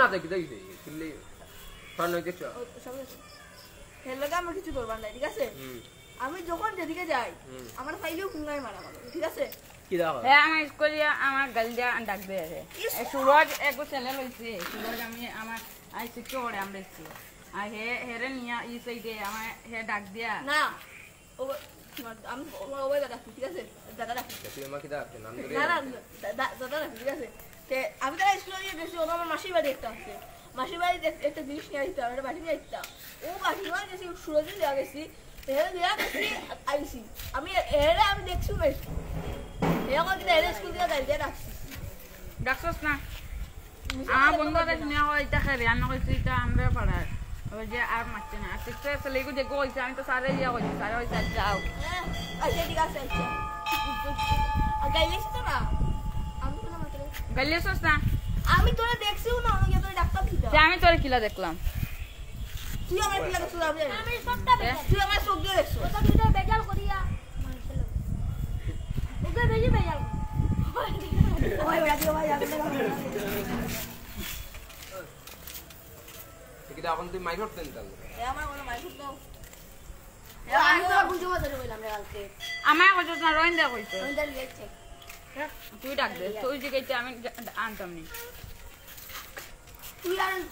মাঝে কি দেখি কিল্লি ফোন হই দেখছো হেলগা আমার কিছু করবার নাই ঠিক আছে আমি যখন যেদিকে যাই আমার ফাইলেও কুঙ্গাই মারা মারো ঠিক আছে কি দাও হ্যাঁ আমার স্কুলে আমার গালজা ডাক দে সুরজ এক ছেলে লইছে সুরজ আমি আমার আই শিক্ষক করে আমরা স্কুল আর হেরে নিয়া ই সাইডে আমার হে ডাক দিয়া না ও আমি ওই দাদা ঠিক আছে দাদা রাখি তুই আমাকে দাও নাম ধরে না না দাদা রাখি ঠিক আছে তে আমি তারা স্কুলে গিয়ে গেছি ওরা আমার মাসির বাড়ি একটা আছে মাসির বাড়ি একটা জিনিস নিয়ে আসতে আমার বাড়ি নিয়ে আসতাম ও কাঠিমা গেছি সুরজে দেওয়া গেছি হেরে দেওয়া গেছি আইসি আমি হেরে আমি দেখছি বেশি এখন কিন্তু হেরে স্কুল দিয়ে দাঁড়িয়ে রাখছি ডাকছস না আমার বন্ধু আছে শুনে হয় এটা খাবে আমি কইছি এটা আমরা পাড়ার ওই যে আর মারছে না আর সিস্টার ছেলেকে দেখো কইছে আমি তো সারে ইয়া কইছি সারে ওই সাইড যাও আচ্ছা ঠিক আছে আচ্ছা আর গাইলিস তো না আমি তো না মাত্র গাইলেছস না আমি তোরা দেখছিও না আমি তোরা ডাক্তার দিতা যে আমি তোর কিলা দেখলাম তুই আমার কিলা দেখছিস আমি সবটা তুই আমার চোখ দিয়ে দেখছিস ওটা দুটো বেজাল করিয়া মারছিল ওকে বেজি বেজাল ওই বড়া দিও ভাই আমি এটা এখন তুই মাইক করতেন তাহলে এ আমার কোনো মাইক দাও এ আমি তো বুঝতে পারছি বললাম রে কালকে আমার কইছস না রইন দে কইছে আমি দাঁড়িয়ে গেছি তুই ডাক দে তুই যে কইতে আমি আনতাম নি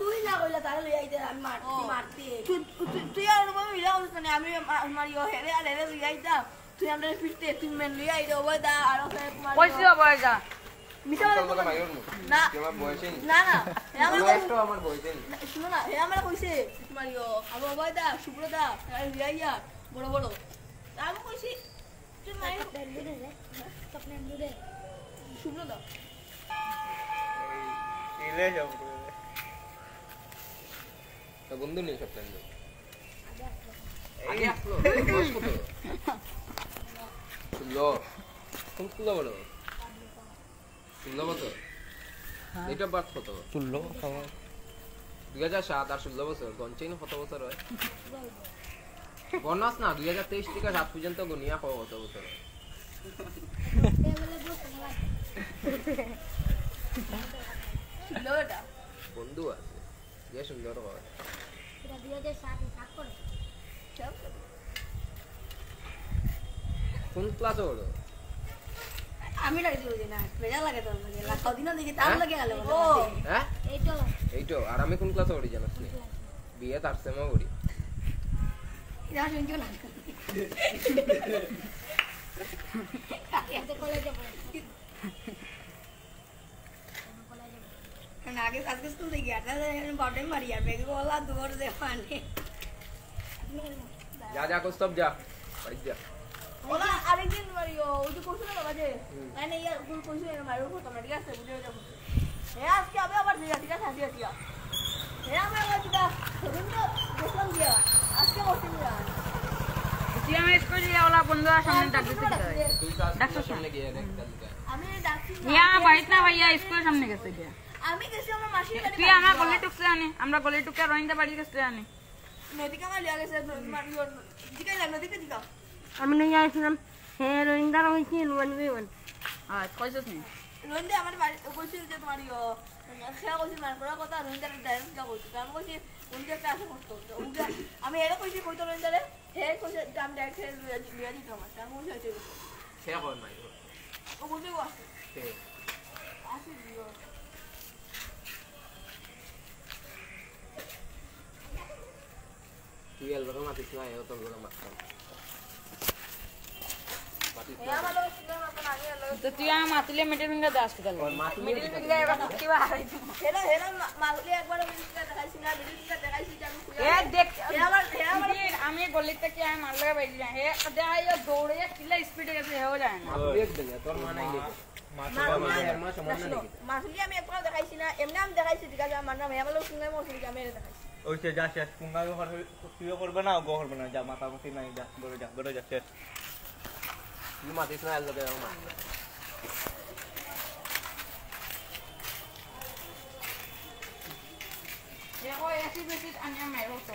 তুই না কইলা তাহলে লই আইতে আমি মারতি তুই আর বল মিলা মানে আমি মারিও হেরে আর হেরে লই আইতা তুই আমরা ফিরতে তুই মেন লই আইতে ওই দা আর কইছি ওই দা মিটা বলে না তোমার বয়সে না না আমার বয়সে শুনো না হে আমরা কইছে মারিও আবু ওই দা সুব্রদা আর লই আইয়া বড় বড় আমি কইছি তুই মারি দে স্বপ্নে দে সুব্রদা ইলে যাব তো বন্ধু নেই সব প্ল্যান আগে আসলো বয়স কত ষোলো কোন স্কুলে বলো 16 বছর এটা বাদ কত 2007 আর 16 বছর গঞ্চেন কত বছর হয় গণাস না 2023 থেকে 7 পর্যন্ত গনিয়া কত বছর হয় বন্ধু আছে যে সুন্দর হয় এটা 2007 করে কোন ক্লাসে হলো আমি লাগি দিই না বেজা লাগে তো লাগে লাখ দিন দেখি তার লাগে গেল হ্যাঁ এইটো আর আমি কোন ক্লাসে পড়ি জানাস নি বিয়ে তার সেমা পড়ি ইয়া শুনছো না কলেজে পড়ি না আগে আজকে স্কুল থেকে গিয়া তাহলে বড় মারি আর বেগে বলা দূর দে পানি যা কস্তব যা বাড়ি যা ওলা আরেকদিন মারিও ওই যে কোশ্চেন না বাজে মানে ইয়া কোন কোশ্চেন মারো তো তোমরা ঠিক আছে বুঝে যাবো হে আজকে আবার দিয়া ঠিক আছে দিয়া হে আমরা আজকে সেদিন তো দেখলাম দিয়া আজকে বসে দিয়া তুই আমার স্কুলে ওলা বন্ধু সামনে ডাক দিতে তুই তো সামনে গিয়ে দেখ আমি ডাকছি ইয়া বাড়িতে না ভাইয়া স্কুলের সামনে গেছে গিয়া আমি গেছি আমার মাসির বাড়ি তুই আমার গলি টুকছে আনি আমরা গলি টুকে রইন্দা বাড়ি গেছে আনি নদীকা মার লিয়া গেছে মারিও দিকে যাই নদীকে দিকা আমি নিয়ে আসলাম হ্যাঁ রোহিঙ্গার হয়েছি ওয়ান কইছস নি রোহিঙ্গা আমার বাড়ি কইছিল যে তোমারিও খেলা কইছিল মার করা কথা রোহিঙ্গার ডাইরেক্ট যা কইছিল আমি কইছি রোহিঙ্গা ক্লাস করতে আমি এরা কইছি কইতো রোহিঙ্গারে হে কইছে দাম ডাইরেক্ট লিয়া দিত আমার আমি কইছি হইছে সে কোন মাই ও বলতে আছে কে আসি দিও তুই এলবো মাতিস না এও তোর গলা মারতাম মাতিস হে আমার লোক সিনেমা মতন আগে লোক তো তুই আমার মাতলে মিটিং মিটিং দে হাসপাতাল মিটিং মিটিং এবার কি বা হেলা মাগলি একবার মিলিটা দেখাইছি না মিলিটা দেখাইছি আমি এ দেখ আমার আমি গলিতে কি আমি মারলে বাইরে যা হে দেখাইয়া দৌড়ে কিলা স্পিডে গেছে হেও যায় না দেখ দে তোর মা নাই দেখে মা সমান না দেখে মাগলি আমি একবার দেখাইছি না এমনি আমি দেখাইছি ঠিক আছে আমার নাম হে আমার লোক সিনেমা মতন আমি দেখাইছি ওইসে যা শেষ পুঙ্গা তুইও করবে না গো করবে না যা মাতামাতি নাই যা বড় যা শেষ তুই মাতিস না এলবো মা দেখো এসি বেশি আমি মাইরো তো